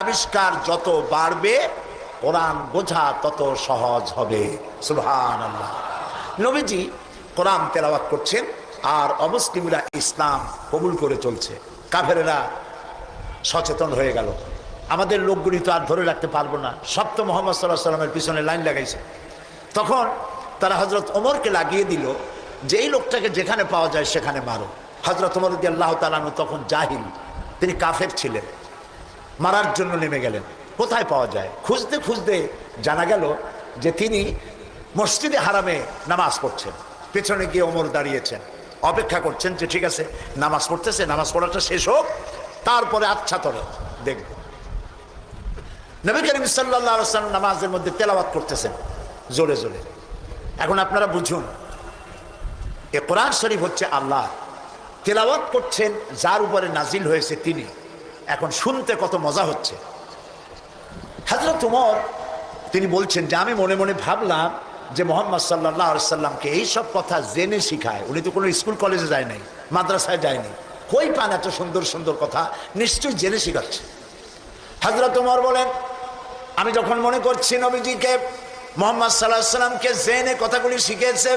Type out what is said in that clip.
আবিষ্কার যত বাড়বে কোরআন বোঝা তত সহজ হবে। সুবহানাল্লাহ। নবীজি কোরআন তেলাওয়াত করছেন আর অমুসলিমরা ইসলাম কবুল করে চলছে। কাফেরেরা সচেতন হয়ে গেল, আমাদের লোকগুলি তো আর ধরে রাখতে পারবো না, সব তো মুহাম্মদ সাল্লাল্লাহু আলাইহি ওয়াসাল্লামের পিছনে লাইন লাগাইছে। তখন তারা হযরত ওমরকে লাগিয়ে দিল যে এই লোকটাকে যেখানে পাওয়া যায় সেখানে মারো। হযরত ওমর রাদিয়াল্লাহু তাআলা আনহু তখন জাহিল, তিনি কাফের ছিলেন, মারার জন্য নেমে গেলেন। কোথায় পাওয়া যায় খুঁজতে খুঁজতে জানা গেল যে তিনি মসজিদে হারামে নামাজ পড়ছেন। পেছনে গিয়ে ওমর দাঁড়িয়েছেন, অপেক্ষা করছেন যে ঠিক আছে নামাজ পড়তেছে, নামাজ পড়াটা শেষ হোক, তারপরে আচ্ছা তরে দেখব। নবী করিম সাল্লাল্লাহু আলাইহি ওয়াসাল্লাম নামাজের মধ্যে তেলাওয়াত করতেছেন জোরে জোরে। এখন আপনারা বুঝুন, এ কোরআন শরীফ হচ্ছে আল্লাহ, তেলাওয়াত করছেন যার উপরে নাজিল হয়েছে তিনি। এখন শুনতে কত মজা হচ্ছে। হযরত ওমর তিনি বলছেন যে আমি মনে মনে ভাবলাম যে মুহাম্মদ সাল্লাল্লাহু আলাইহি ওয়াসাল্লামকে এইসব কথা জেনে শিখায়, উনি তো কোনো স্কুল কলেজে যায় নাই, মাদ্রাসায় যায়নি, কই পান এত সুন্দর সুন্দর কথা, নিশ্চয়ই জেনে শিখাচ্ছে। হযরত ওমর বলেন আমি যখন মনে করছি নবীজিকে মুহাম্মদ সাল্লাল্লাহু আলাইহি ওয়াসাল্লামকে জেনে কথাগুলি শিখিয়েছে,